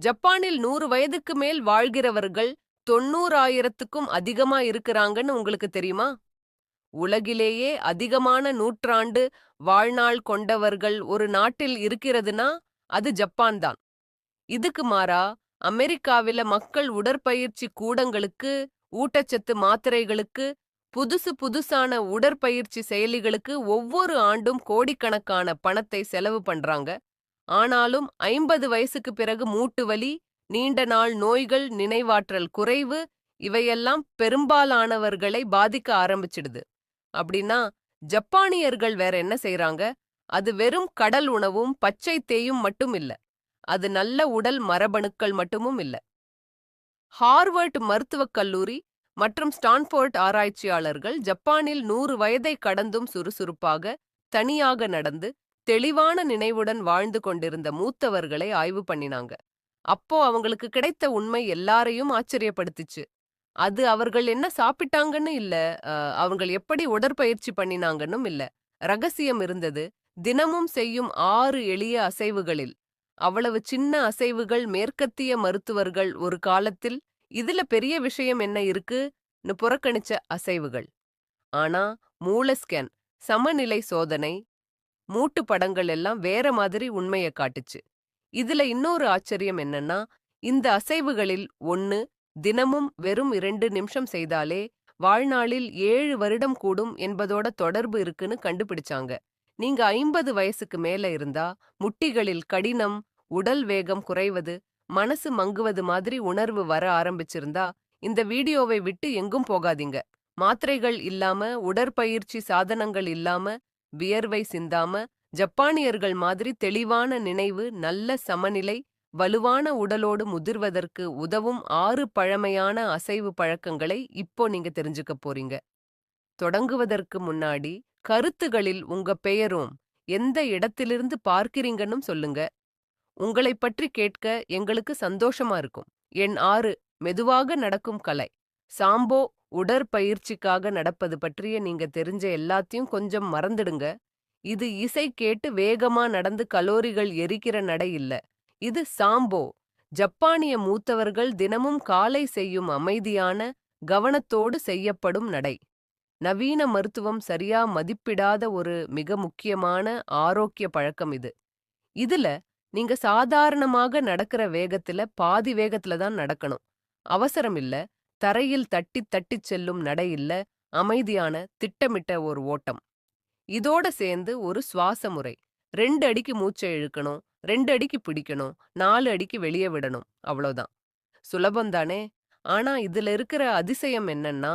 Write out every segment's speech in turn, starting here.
ஜப்பானில் 100 வயதுக்கு மேல் வாழ்கிறவர்கள் 90,000க்கும் அதிகமா இருக்கிறாங்கன்னு உங்களுக்கு தெரியுமா? உலகிலேயே அதிகமான நூற்றாண்டு வாழ்நாள் கொண்டவர்கள் ஒரு நாட்டில் இருக்கிறதுனா அது ஜப்பான் தான். இதுக்கு மாறா அமெரிக்காவில மக்கள் உடற்பயிற்சி கூடங்களுக்கு, ஊட்டச்சத்து மாத்திரைகளுக்கு, புதுசு புதுசான உடற்பயிற்சி செயலிகளுக்கு ஒவ்வொரு ஆண்டும் கோடிக்கணக்கான பணத்தை செலவு பண்றாங்க. ஆனாலும் 50 வயசுக்கு பிறகு மூட்டு வலி, நீண்ட நாள் நோய்கள், நினைவாற்றல் குறைவு இவையெல்லாம் பெரும்பாலானவர்களை பாதிக்க ஆரம்பிச்சிடுது. அப்படின்னா ஜப்பானியர்கள் வேற என்ன செய்றாங்க? அது வெறும் கடல் உணவும் பச்சை தேயும் மட்டும் இல்ல. அது நல்ல உடல் மரபணுக்கள் மட்டுமும் இல்ல. ஹார்வர்ட் மருத்துவக் கல்லூரி மற்றும் ஸ்டான்ஃபோர்ட் ஆராய்ச்சியாளர்கள் ஜப்பானில் 100 வயதை கடந்தும் சுறுசுறுப்பாக, தனியாக நடந்து, தெளிவான நினைவுடன் வாழ்ந்து கொண்டிருந்த மூத்தவர்களை ஆய்வு பண்ணினாங்க. அப்போ அவங்களுக்கு கிடைத்த உண்மை எல்லாரையும் ஆச்சரியப்படுத்திச்சு. அது அவர்கள் என்ன சாப்பிட்டாங்கன்னு இல்ல, அவங்கள் எப்படி உடற்பயிற்சி பண்ணினாங்கன்னும் இல்ல. ரகசியம் இருந்தது. தினமும் செய்யும் 6 எளிய அசைவுகளில். அவ்வளவு சின்ன அசைவுகள் மேற்கத்திய மருத்துவர்கள் ஒரு காலத்தில் இதுல பெரிய விஷயம் என்ன இருக்குன்னு புறக்கணிச்ச அசைவுகள். ஆனா மூளை ஸ்கேன், சமநிலை சோதனை, மூட்டு படங்கள் எல்லாம் வேற மாதிரி உண்மைய காட்டுச்சு. இதுல இன்னொரு ஆச்சரியம் என்னன்னா, இந்த அசைவுகளில் ஒண்ணு தினமும் வெறும் 2 நிமிஷம் செய்தாலே வாழ்நாளில் 7 வருடம் கூடும் என்பதோட தொடர்பு இருக்குன்னு கண்டுபிடிச்சாங்க. நீங்க 50 வயசுக்கு மேல இருந்தா முட்டிகளில் கடினம், உடல் வேகம் குறைவது, மனசு மங்குவது மாதிரி உணர்வு வர ஆரம்பிச்சிருந்தா இந்த வீடியோவை விட்டு எங்கும் போகாதீங்க. மாத்திரைகள் இல்லாம, உடற்பயிற்சி சாதனங்கள் இல்லாம, வியர்வை சிந்தாம, ஜப்பானியர்கள் மாதிரி தெளிவான நினைவு, நல்ல சமநிலை, வலுவான உடலோடு முதிர்வதற்கு உதவும் 6 பழமையான அசைவு பழக்கங்களை இப்போ நீங்க தெரிஞ்சுக்க போறீங்க. தொடங்குவதற்கு முன்னாடி கருத்துகளில் உங்க பெயரும் எந்த இடத்திலிருந்து பார்க்கிறீங்கன்னும் சொல்லுங்க. உங்களைப் பற்றி கேட்க எங்களுக்கு சந்தோஷமா இருக்கும். எண் 6 மெதுவாக நடக்கும் கலை. சாம்போ உடற்பயிற்சிக்காக நடப்பது பற்றிய நீங்க தெரிஞ்ச எல்லாத்தையும் கொஞ்சம் மறந்துடுங்க. இது இசை கேட்டு வேகமா நடந்து கலோரிகள் எரிக்கிற நடை இல்ல. இது சாம்போ. ஜப்பானிய மூத்தவர்கள் தினமும் காலை செய்யும் அமைதியான, கவனத்தோடு செய்யப்படும் நடை. நவீன மருத்துவம் சரியா மதிப்பிடாத ஒரு மிக முக்கியமான ஆரோக்கிய பழக்கம் இது. இதுல நீங்க சாதாரணமாக நடக்கிற வேகத்துல பாதி வேகத்துல தான் நடக்கணும். அவசரம் இல்ல, தரையில் தட்டி தட்டிச் செல்லும் நடை இல்ல, அமைதியான திட்டமிட்ட ஒரு ஓட்டம். இதோட சேர்ந்து ஒரு சுவாச முறை. 2 அடிக்கு மூச்சை இழுக்கணும், 2 அடிக்கு பிடிக்கணும், 4 அடிக்கு வெளியே விடணும். அவ்வளோதான். சுலபம் தானே? ஆனா இதுல இருக்கிற அதிசயம் என்னன்னா,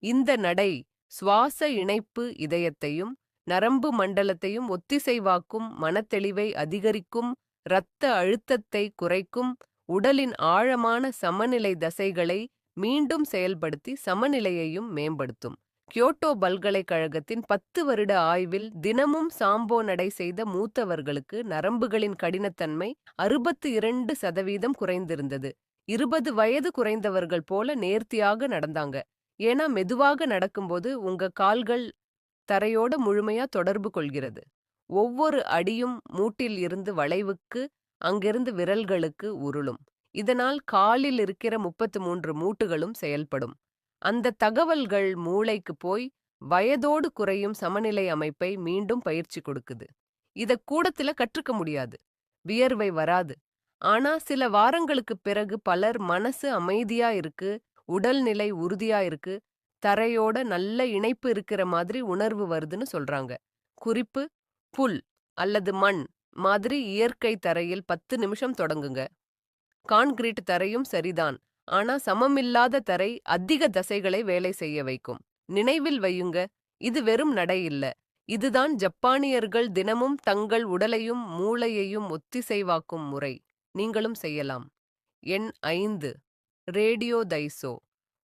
இந்த நடை சுவாச இணைப்பு இதயத்தையும் நரம்பு மண்டலத்தையும் ஒத்திசைவாக்கும், மனத்தெளிவை அதிகரிக்கும், இரத்த அழுத்தத்தை குறைக்கும், உடலின் ஆழமான சமநிலை தசைகளை மீண்டும் செயல்படுத்தி சமநிலையையும் மேம்படுத்தும். கியோட்டோ பல்கலைக்கழகத்தின் 10 வருட ஆய்வில் தினமும் சாம்போ நடை செய்த மூத்தவர்களுக்கு நரம்புகளின் கடினத்தன்மை 62% குறைந்திருந்தது. 20 வயது குறைந்தவர்கள் போல நேர்த்தியாக நடந்தாங்க. ஏன்னா மெதுவாக நடக்கும்போது உங்க கால்கள் தரையோட முழுமையா தொடர்பு கொள்கிறது. ஒவ்வொரு அடியும் மூட்டில் இருந்து வளைவுக்கு, அங்கிருந்து விரல்களுக்கு உருளும். இதனால் காலில் இருக்கிற 33 மூட்டுகளும் செயல்படும். அந்த தகவல்கள் மூளைக்கு போய் வயதோடு குறையும் சமநிலை அமைப்பை மீண்டும் பயிற்சி கொடுக்குது. இத கூடத்துல கற்றுக்க முடியாது. வியர்வை வராது. ஆனா சில வாரங்களுக்கு பிறகு பலர் மனசு அமைதியா இருக்கு, உடல்நிலை உறுதியா இருக்கு, தரையோட நல்ல இணைப்பு இருக்கிற மாதிரி உணர்வு வருதுன்னு சொல்றாங்க. குறிப்பு: புல் அல்லது மண் மாதிரி இயற்கை தரையில் 10 நிமிஷம் தொடங்குங்க. கான்கிரீட் தரையும் சரிதான். ஆனா சமமில்லாத தரை அதிக தசைகளை வேலை செய்ய வைக்கும். நினைவில் வையுங்க, இது வெறும் நடை இல்ல. இதுதான் ஜப்பானியர்கள் தினமும் தங்கள் உடலையும் மூளையையும் ஒத்திசைவாக்கும் முறை. நீங்களும் செய்யலாம். எண் 5 ரேடியோ தைசோ.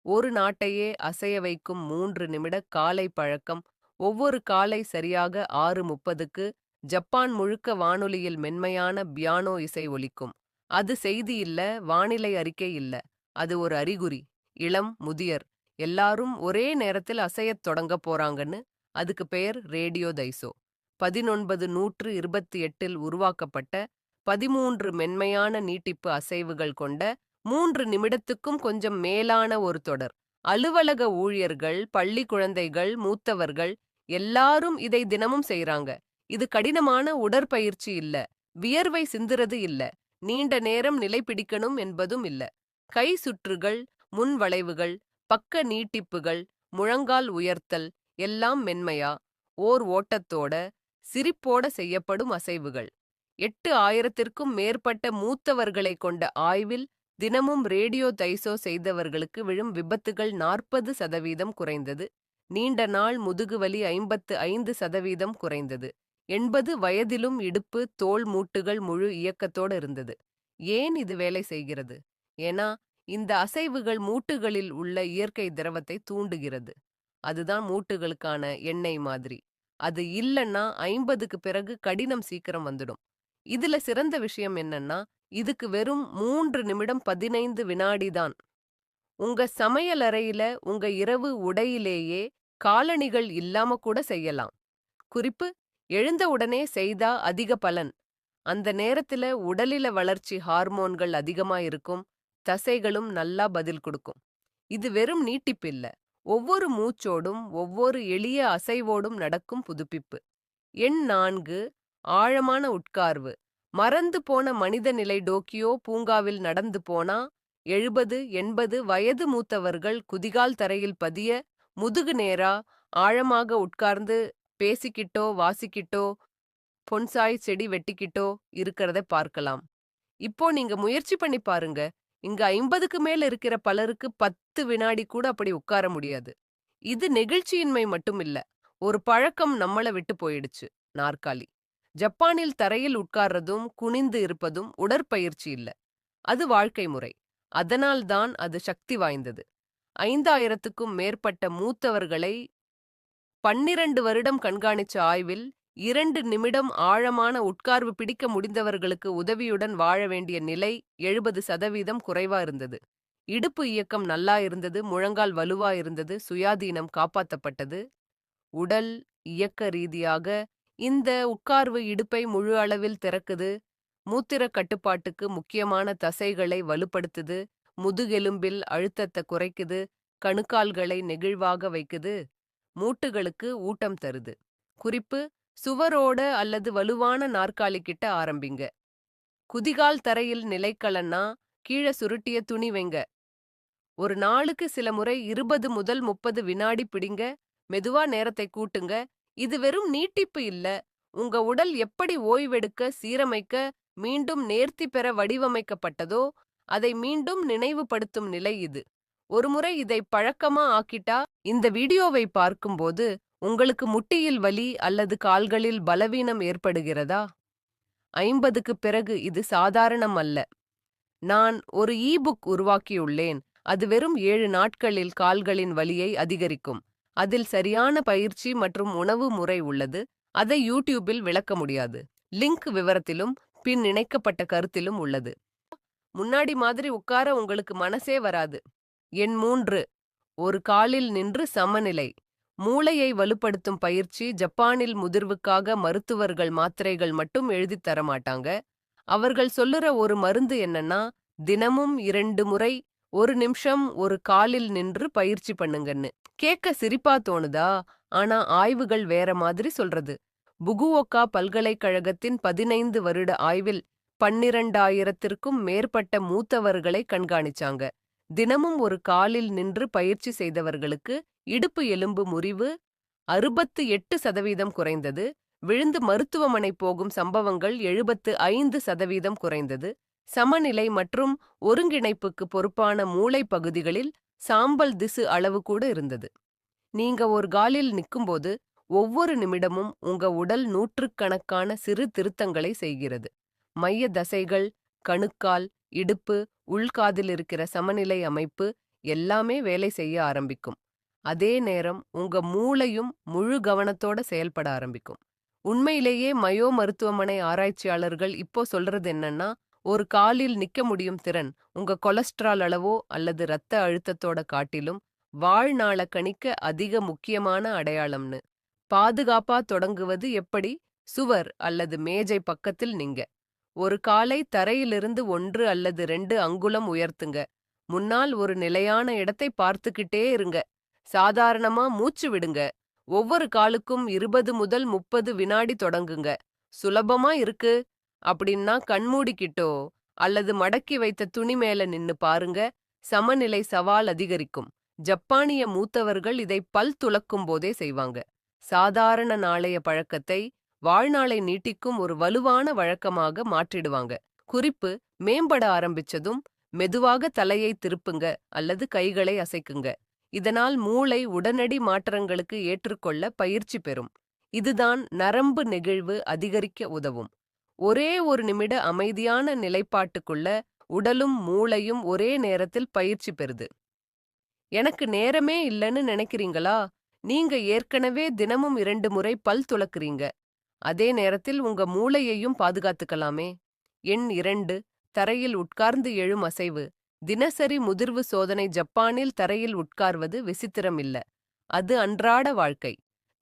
ஒரு நாட்டையே அசைய வைக்கும் 3 நிமிட காலை பழக்கம். ஒவ்வொரு காலை சரியாக 6:30க்கு ஜப்பான் முழுக்க வானொலியில் மென்மையான பியானோ இசை ஒலிக்கும். அது செய்தி இல்ல, வானிலை அறிக்கை இல்ல. அது ஒரு அறிகுறி. இளம், முதியர் எல்லாரும் ஒரே நேரத்தில் அசையத் தொடங்க போறாங்கன்னு. அதுக்கு பெயர் ரேடியோ தைசோ. 1928இல் உருவாக்கப்பட்ட 13 மென்மையான நீட்டிப்பு அசைவுகள் கொண்ட 3 நிமிடத்துக்கும் கொஞ்சம் மேலான ஒரு தொடர். அலுவலக ஊழியர்கள், பள்ளி குழந்தைகள், மூத்தவர்கள் எல்லாரும் இதை தினமும் செய்றாங்க. இது கடினமான உடற்பயிற்சி இல்ல, வியர்வை சிந்துறது இல்ல, நீண்ட நேரம் நிலை பிடிக்கணும் என்பதும் இல்ல. கை சுற்றுகள், முன் வளைவுகள், பக்க நீட்டிப்புகள், முழங்கால் உயர்த்தல் எல்லாம் மென்மையா ஓர் ஓட்டத்தோட சிரிப்போட செய்யப்படும் அசைவுகள். 8000த்திற்கும் மேற்பட்ட மூத்தவர்களை கொண்ட ஆய்வில் தினமும் ரேடியோ தைசோ செய்தவர்களுக்கு விழும் விபத்துகள் 40% குறைந்தது. நீண்ட நாள் முதுகுவலி 55% குறைந்தது. 80 வயதிலும் இடுப்பு, தோள் மூட்டுகள் முழு இயக்கத்தோட இருந்தது. ஏன் இது வேலை செய்கிறது? ஏன்னா இந்த அசைவுகள் மூட்டுகளில் உள்ள இயற்கை திரவத்தை தூண்டுகிறது. அதுதான் மூட்டுகளுக்கான எண்ணெய் மாதிரி. அது இல்லன்னா 50க்கு பிறகு கடினம் சீக்கிரம் வந்துடும். இதுல சிறந்த விஷயம் என்னன்னா, இதுக்கு வெறும் 3 நிமிடம் 15 வினாடி தான். உங்க சமையலறையில உங்க இரவு உடையிலேயே காலணிகள் இல்லாம கூட செய்யலாம். குறிப்பு: எழுந்த உடனே செய்தா அதிக பலன். அந்த நேரத்துல உடலில வளர்ச்சி ஹார்மோன்கள் அதிகமா இருக்கும், தசைகளும் நல்லா பதில் கொடுக்கும். இது வெறும் நீட்டிப்பு இல்ல, ஒவ்வொரு மூச்சோடும் ஒவ்வொரு எளிய அசைவோடும் நடக்கும் புதுப்பிப்பு. எண் 4: ஆழமான உட்கார்வு. மறந்து போன மனித நிலை. டோக்கியோ பூங்காவில் நடந்து போனா 70-80 வயது மூத்தவர்கள் குதிகால் தரையில் பதிய, முதுகு நேரா ஆழமாக உட்கார்ந்து பேசிக்கிட்டோ வாசிக்கிட்டோ பொன்சாய் செடி வெட்டிக்கிட்டோ இருக்கிறத பார்க்கலாம். இப்போ நீங்க முயற்சி பண்ணி பாருங்க. இங்க 50க்கு மேல இருக்கிற பலருக்கு 10 வினாடி கூட அப்படி உட்கார முடியாது. இது நெகிழ்ச்சியின்மை மட்டும் இல்ல, ஒரு பழக்கம் நம்மள விட்டு போயிடுச்சு. நாற்காலி. ஜப்பானில் தரையில் உட்கார்றதும் குனிந்து இருப்பதும் உடற்பயிற்சி இல்ல, அது வாழ்க்கை முறை. அதனால்தான் அது சக்தி வாய்ந்தது. 5000த்துக்கும் மேற்பட்ட மூத்தவர்களை 12 வருடம் கண்காணிச்ச ஆய்வில் 2 நிமிடம் ஆழமான உட்கார்வு பிடிக்க முடிந்தவர்களுக்கு உதவியுடன் வாழ வேண்டிய நிலை 70% குறைவா இருந்தது. இடுப்பு இயக்கம் நல்லா இருந்தது, முழங்கால் வலுவா இருந்தது, சுயாதீனம் காப்பாத்தப்பட்டது. உடல் இயக்க ரீதியாக இந்த உட்கார்வு இடுப்பை முழு அளவில் திறக்குது, மூத்திர கட்டுப்பாட்டுக்கு முக்கியமான தசைகளை வலுப்படுத்துது, முதுகெலும்பில் அழுத்தத்தை குறைக்குது, கணுக்கால்களை நெகிழ்வாக வைக்குது, மூட்டுகளுக்கு ஊட்டம் தருது. குறிப்பு: சுவரோட அல்லது வலுவான நாற்காலி கிட்ட ஆரம்பிங்க. குதிகால் தரையில் நிலைக்கலன்னா கீழ சுருட்டிய துணி வைங்க. ஒரு நாளுக்கு சில முறை 20 முதல் 30 வினாடி பிடிங்க. மெதுவா நேரத்தை கூட்டுங்க. இது வெறும் நீட்டிப்பு இல்ல, உங்க உடல் எப்படி ஓய்வெடுக்க, சீரமைக்க, மீண்டும் நேர்த்தி பெற வடிவமைக்கப்பட்டதோ அதை மீண்டும் நினைவுபடுத்தும் நிலை இது. ஒருமுறை இதை பழக்கமா ஆக்கிட்டா, இந்த வீடியோவை பார்க்கும்போது உங்களுக்கு முட்டியில் வலி அல்லது கால்களில் பலவீனம் ஏற்படுகிறதா? 50க்கு பிறகு இது சாதாரணம் அல்ல. நான் ஒரு இ-புக் உருவாக்கியுள்ளேன். அது வெறும் 7 நாட்களில் கால்களின் வலியை அதிகரிக்கும். அதில் சரியான பயிற்சி மற்றும் உணவு முறை உள்ளது. அதை யூடியூபில் விளக்க முடியாது. லிங்க் விவரத்திலும் பின் இணைக்கப்பட்ட கருத்திலும் உள்ளது. முன்னாடி மாதிரி உட்கார உங்களுக்கு மனசே வராது. எண் 3: ஒரு காலில் நின்று சமநிலை. மூளையை வலுப்படுத்தும் பயிற்சி. ஜப்பானில் முதிர்வுக்காக மருத்துவர்கள் மாத்திரைகள் மட்டும் எழுதித் தர மாட்டாங்க. அவர்கள் சொல்லுற ஒரு மருந்து என்னன்னா, தினமும் 2 முறை 1 நிமிஷம் ஒரு காலில் நின்று பயிற்சி பண்ணுங்கன்னு. கேட்க சிரிப்பா தோணுதா? ஆனா ஆய்வுகள் வேற மாதிரி சொல்றது. புகுவோக்கா பல்கலைக்கழகத்தின் 15 வருட ஆய்வில் 12,000த்திற்கும் மேற்பட்ட மூத்தவர்களை கண்காணிச்சாங்க. தினமும் ஒரு காலில் நின்று பயிற்சி செய்தவர்களுக்கு இடுப்பு எலும்பு முறிவு 68% குறைந்தது, விழுந்து மருத்துவமனை போகும் சம்பவங்கள் 75% குறைந்தது, சமநிலை மற்றும் ஒருங்கிணைப்புக்கு பொறுப்பான மூளை பகுதிகளில் சாம்பல் திசு அளவு கூட இருந்தது. நீங்க ஒரு காலில் நிக்கும்போது ஒவ்வொரு நிமிடமும் உங்க உடல் நூற்றுக்கணக்கான சிறு திருத்தங்களை செய்கிறது. மைய தசைகள், கணுக்கால், இடுப்பு, உள்காதில் இருக்கிற சமநிலை அமைப்பு எல்லாமே வேலை செய்ய ஆரம்பிக்கும். அதே நேரம் உங்க மூளையும் முழு கவனத்தோட செயல்பட ஆரம்பிக்கும். உண்மையிலேயே மயோ மருத்துவமனை ஆராய்ச்சியாளர்கள் இப்போ சொல்றது என்னன்னா, ஒரு காலில் நிக்க முடியும் திறன் உங்க கொலஸ்ட்ரால் அளவோ அல்லது இரத்த அழுத்தத்தோட காட்டிலும் வாழ்நாள கணிக்க அதிக முக்கியமான அடையாளம்னு. பாதுகாப்பா தொடங்குவது எப்படி? சுவர் அல்லது மேஜை பக்கத்தில் நிங்க. ஒரு காலை தரையிலிருந்து 1 அல்லது 2 அங்குலம் உயர்த்துங்க. முன்னால் ஒரு நிலையான இடத்தை பார்த்துக்கிட்டே இருங்க. சாதாரணமா மூச்சு விடுங்க. ஒவ்வொரு காலுக்கும் 20 முதல் 30 வினாடி தொடங்குங்க. சுலபமா இருக்கு அப்படின்னா கண்மூடிக்கிட்டோ அல்லது மடக்கி வைத்த துணி மேல நின்னு பாருங்க. சமநிலை சவால் அதிகரிக்கும். ஜப்பானிய மூத்தவர்கள் இதை பல் துலக்கும் போதே செய்வாங்க. சாதாரண நாளைய பழக்கத்தை வாழ்நாளை நீட்டிக்கும் ஒரு வலுவான வழக்கமாக மாற்றிடுவாங்க. குறிப்பு: மேம்பட ஆரம்பிச்சதும் மெதுவாக தலையை திருப்புங்க அல்லது கைகளை அசைக்குங்க. இதனால் மூளை உடனடி மாற்றங்களுக்கு ஏற்றுக்கொள்ள பயிற்சி பெறும். இதுதான் நரம்பு நெகிழ்வு அதிகரிக்க உதவும். ஒரே ஒரு நிமிட அமைதியான நிலைப்பாட்டுக்குள்ள உடலும் மூளையும் ஒரே நேரத்தில் பயிற்சி பெறுது. எனக்கு நேரமே இல்லைன்னு நினைக்கிறீங்களா? நீங்க ஏற்கனவே தினமும் 2 முறை பல் துலக்குறீங்க. அதே நேரத்தில் உங்க மூளையையும் பாதுகாத்துக்கலாமே. எண் 2: தரையில் உட்கார்ந்து எழும் அசைவு. தினசரி முதிர்வு சோதனை. ஜப்பானில் தரையில் உட்கார்வது விசித்திரம் இல்ல. அது அன்றாட வாழ்க்கை.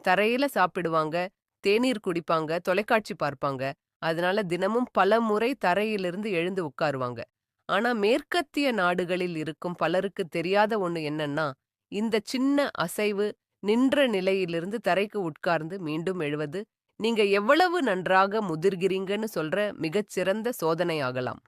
தரையில சாப்பிடுவாங்க, தேநீர் குடிப்பாங்க, தொலைக்காட்சி பார்ப்பாங்க. அதனால தினமும் பல முறை தரையிலிருந்து எழுந்து உட்காருவாங்க. ஆனா மேற்கத்திய நாடுகளில் இருக்கும் பலருக்கு தெரியாத ஒண்ணு என்னன்னா, இந்த சின்ன அசைவு, நின்ற நிலையிலிருந்து தரைக்கு உட்கார்ந்து மீண்டும் எழுவது, நீங்க எவ்வளவு நன்றாக முதிர்கிறீங்கன்னு சொல்ற மிகச்சிறந்த சோதனையாகலாம்.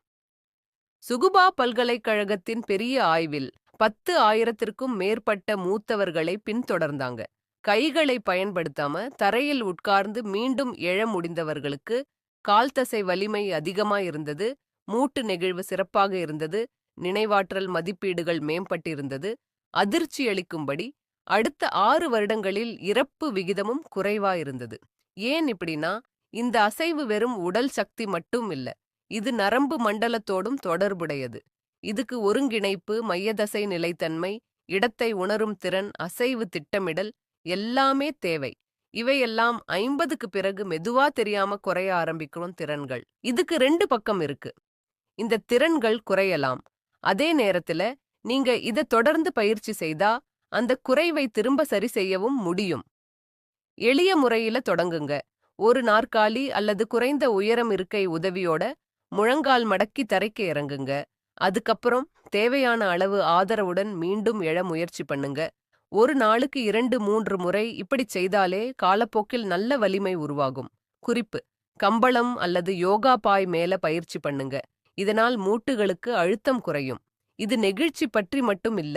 சுகுபா பல்கலைக்கழகத்தின் பெரிய ஆய்வில் 10,000த்திற்கும் மேற்பட்ட மூத்தவர்களை பின்தொடர்ந்தாங்க. கைகளை பயன்படுத்தாம தரையில் உட்கார்ந்து மீண்டும் எழ முடிந்தவர்களுக்கு கால்தசை வலிமை அதிகமா இருந்தது, மூட்டு நெகிழ்வு சிறப்பாக இருந்தது, நினைவாற்றல் மதிப்பீடுகள் மேம்பட்டிருந்தது. அதிர்ச்சியளிக்கும்படி அடுத்த 6 வருடங்களில் இறப்பு விகிதமும் குறைவா இருந்தது. ஏன் இப்படின்னா, இந்த அசைவு வெறும் உடல் சக்தி மட்டும் இல்ல, இது நரம்பு மண்டலத்தோடும் தொடர்புடையது. இதுக்கு ஒருங்கிணைப்பு, மையதசை நிலைத்தன்மை, இடத்தை உணரும் திறன், அசைவு திட்டமிடல் எல்லாமே தேவை. இவையெல்லாம் 50க்கு பிறகு மெதுவா தெரியாம குறைய ஆரம்பிக்கும் திறன்கள். இதுக்கு 2 பக்கம் இருக்கு. இந்த திறன்கள் குறையலாம். அதே நேரத்துல நீங்க இத தொடர்ந்து பயிற்சி செய்தா அந்த குறைவை திரும்ப சரி செய்யவும் முடியும். எளிய முறையில தொடங்குங்க. ஒரு நாற்காலி அல்லது குறைந்த உயரம் இருக்கை உதவியோட முழங்கால் மடக்கி தரைக்கு இறங்குங்க. அதுக்கப்புறம் தேவையான அளவு ஆதரவுடன் மீண்டும் எழ முயற்சி பண்ணுங்க. ஒரு நாளுக்கு 2-3 முறை இப்படி செய்தாலே காலப்போக்கில் நல்ல வலிமை உருவாகும். குறிப்பு: கம்பளம் அல்லது யோகா பாய் மேல பயிற்சி பண்ணுங்க. இதனால் மூட்டுகளுக்கு அழுத்தம் குறையும். இது நெகிழ்ச்சி பற்றி மட்டும் இல்ல,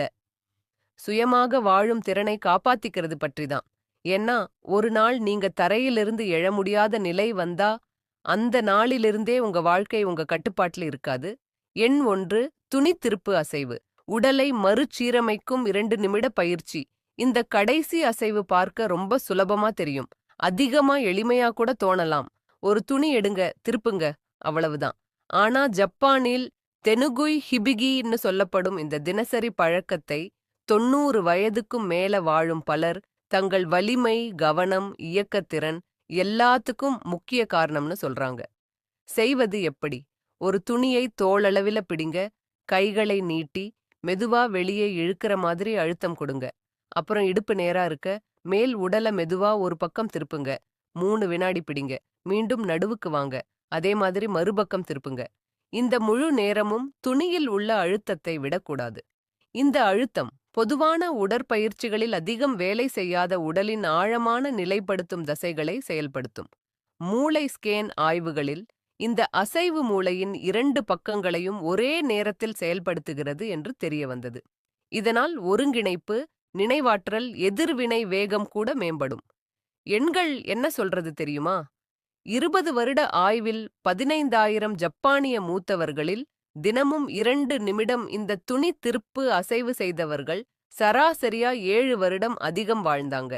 சுயமாக வாழும் திறனை காப்பாத்திக்கிறது பற்றிதான். ஏன்னா ஒரு நாள் நீங்க தரையிலிருந்து எழ முடியாத நிலை வந்தா அந்த நாளிலிருந்தே உங்க வாழ்க்கை உங்க கட்டுப்பாட்டுல இருக்காது. எண் 1: துணி திருப்பு அசைவு. உடலை மறுசீரமைக்கும் 2 நிமிட பயிற்சி. இந்த கடைசி அசைவு பார்க்க ரொம்ப சுலபமா தெரியும். அதிகமா எளிமையா கூட தோணலாம். ஒரு துணி எடுங்க, திருப்புங்க, அவ்வளவுதான். ஆனா ஜப்பானில் தெனுகுய் ஹிபிகின்னு சொல்லப்படும் இந்த தினசரி பழக்கத்தை 90 வயதுக்கும் மேல வாழும் பலர் தங்கள் வலிமை, கவனம், இயக்கத்திறன் எல்லாத்துக்கும் முக்கிய காரணம்னு சொல்றாங்க. செய்வது எப்படி? ஒரு துணியை தோளளவில பிடிங்க, கைகளை நீட்டி மெதுவா வெளியே இழுக்கிற மாதிரி அழுத்தம் கொடுங்க. அப்புறம் இடுப்பு நேரா இருக்க, மேல் உடல மெதுவா ஒரு பக்கம் திருப்புங்க. 3 வினாடி பிடிங்க. மீண்டும் நடுவுக்கு வாங்க. அதே மாதிரி மறுபக்கம் திருப்புங்க. இந்த முழு நேரமும் துணியில் உள்ள அழுத்தத்தை விடக்கூடாது. இந்த அழுத்தம் பொதுவான உடற்பயிற்சிகளில் அதிகம் வேலை செய்யாத உடலின் ஆழமான நிலைப்படுத்தும் தசைகளை செயல்படுத்தும். மூளை ஸ்கேன் ஆய்வுகளில் இந்த அசைவு மூளையின் 2 பக்கங்களையும் ஒரே நேரத்தில் செயல்படுத்துகிறது என்று தெரிய வந்தது. இதனால் ஒருங்கிணைப்பு, நினைவாற்றல், எதிர்வினை வேகம் கூட மேம்படும். எண்கள் என்ன சொல்றது தெரியுமா? 20 வருட ஆய்வில் 15,000 ஜப்பானிய மூத்தவர்களில் தினமும் 2 நிமிடம் இந்த துணி திருப்பு அசைவு செய்தவர்கள் சராசரியா 7 வருடம் அதிகம் வாழ்ந்தாங்க.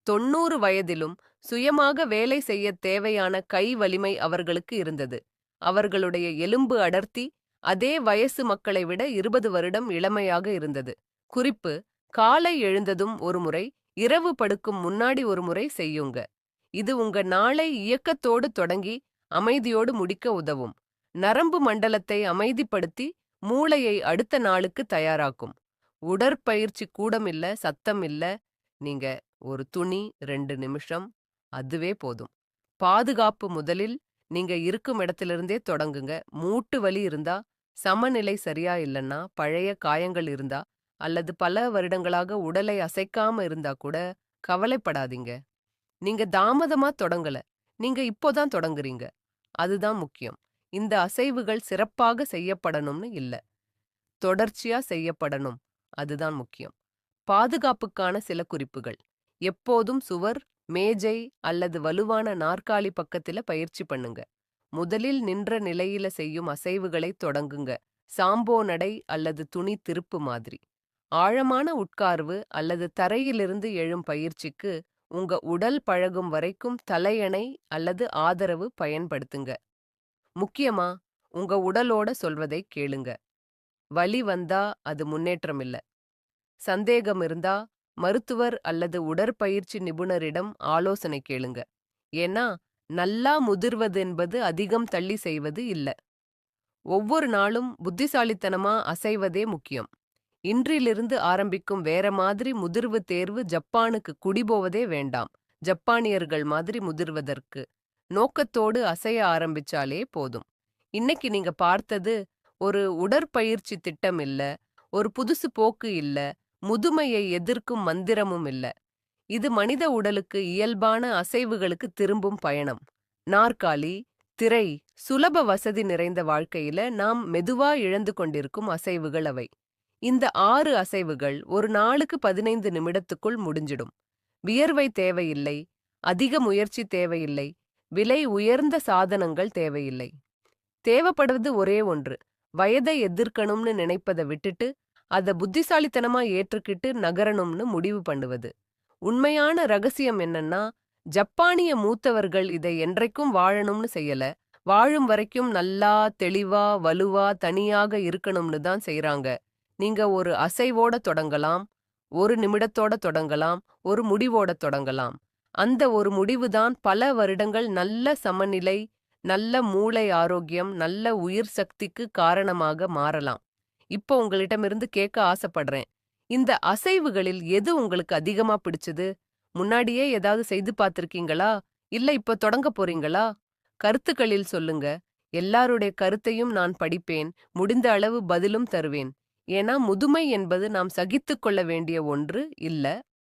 90 வயதிலும் சுயமாக வேலை செய்ய தேவையான கை வலிமை அவர்களுக்கு இருந்தது. அவர்களுடைய எலும்பு அடர்த்தி அதே வயசு மக்களை விட 20 வருடம் இளமையாக இருந்தது. குறிப்பு: காலை எழுந்ததும் ஒரு முறை, இரவு படுக்கும் முன்னாடி ஒரு முறை செய்யுங்க. இது உங்க நாளை இயக்கத்தோடு தொடங்கி அமைதியோடு முடிக்க உதவும். நரம்பு மண்டலத்தை அமைதிப்படுத்தி மூளையை அடுத்த நாளுக்கு தயாராக்கும். உடற்பயிற்சி கூடம் இல்ல, சத்தம் இல்ல, நீங்க ஒரு துணி, 2 நிமிஷம், அதுவே போதும். பாதுகாப்பு முதலில். நீங்க இருக்கும் இடத்திலிருந்தே தொடங்குங்க. மூட்டு வலி இருந்தா, சமநிலை சரியா இல்லன்னா, பழைய காயங்கள் இருந்தா, அல்லது பல வருடங்களாக உடலை அசைக்காம இருந்தா கூட கவலைப்படாதீங்க. நீங்க தாமதமா தொடங்கல. நீங்க இப்போ தான் தொடங்குறீங்க. அதுதான் முக்கியம். இந்த அசைவுகள் சிறப்பாக செய்யப்படணும்னு இல்ல. தொடர்ச்சியா செய்யப்படணும். அதுதான் முக்கியம். பாதுகாப்புக்கான சில குறிப்புகள். எப்போதும் சுவர், மேஜை அல்லது வலுவான நாற்காலி பக்கத்துல பயிற்சி பண்ணுங்க. முதலில் நின்ற நிலையில செய்யும் அசைவுகளை தொடங்குங்க. சாம்போ நடை அல்லது துணி திருப்பு மாதிரி. ஆழமான உட்கார்வு அல்லது தரையிலிருந்து எழும் பயிற்சிக்கு உங்க உடல் பழகும் வரைக்கும் தலையணை அல்லது ஆதரவு பயன்படுத்துங்க. முக்கியமா உங்க உடலோட சொல்வதை கேளுங்க. வலி வந்தா அது முன்னேற்றம் இல்ல. சந்தேகம் இருந்தா மருத்துவர் அல்லது உடற்பயிற்சி நிபுணரிடம் ஆலோசனை கேளுங்க. ஏன்னா நல்லா முதிர்வது என்பது அதிகம் தள்ளி செய்வது இல்ல. ஒவ்வொரு நாளும் புத்திசாலித்தனமா அசைவதே முக்கியம். இன்றிலிருந்து ஆரம்பிக்கும் வேற மாதிரி முதிர்வு தேர்வு ஜப்பானுக்கு குடிபோவதே வேண்டாம். ஜப்பானியர்கள் மாதிரி முதிர்வதற்கு நோக்கத்தோடு அசைய ஆரம்பிச்சாலே போதும். இன்னைக்கு நீங்க பார்த்தது ஒரு உடற்பயிற்சி திட்டம் இல்ல, ஒரு புதுசு போக்கு இல்ல, முதுமையை எதிர்க்கும் மந்திரமும் இல்ல. இது மனித உடலுக்கு இயல்பான அசைவுகளுக்கு திரும்பும் பயணம். நாற்காலி, திரை, சுலப வசதி நிறைந்த வாழ்க்கையில நாம் மெதுவா இழந்து கொண்டிருக்கும் அசைவுகள் அவை. இந்த 6 அசைவுகள் ஒரு நாளுக்கு 15 நிமிடத்துக்குள் முடிஞ்சிடும். வியர்வை தேவையில்லை, அதிக முயற்சி தேவையில்லை, விலை உயர்ந்த சாதனங்கள் தேவையில்லை. தேவைப்படுவது ஒரே ஒன்று. வயதை எதிர்க்கணும்னு நினைப்பதை விட்டுட்டு அத புத்திசாலித்தனமா ஏற்றுக்கிட்டு நகரணும்னு முடிவு பண்ணுவது. உண்மையான ரகசியம் என்னன்னா, ஜப்பானிய மூத்தவர்கள் இதை என்றைக்கும் வாழணும்னு செய்யல. வாழும் வரைக்கும் நல்லா, தெளிவா, வலுவா, தனியாக இருக்கணும்னு தான் செய்றாங்க. நீங்க ஒரு அசைவோட தொடங்கலாம், ஒரு நிமிடத்தோட தொடங்கலாம், ஒரு முடிவோட தொடங்கலாம். அந்த ஒரு முடிவுதான் பல வருடங்கள் நல்ல சமநிலை, நல்ல மூளை ஆரோக்கியம், நல்ல உயிர் சக்திக்கு காரணமாக மாறலாம். இப்போ உங்களிடமிருந்து கேட்க ஆசைப்படுறேன். இந்த அசைவுகளில் எது உங்களுக்கு அதிகமா பிடிச்சது? முன்னாடியே ஏதாவது செய்து பார்த்திருக்கீங்களா? இல்ல இப்ப தொடங்க போறீங்களா? கருத்துக்களில் சொல்லுங்க. எல்லாருடைய கருத்தையும் நான் படிப்பேன். முடிந்த அளவு பதிலும் தருவேன். ஏன்னா முதுமை என்பது நாம் சகித்துக் கொள்ள வேண்டிய ஒன்று இல்ல.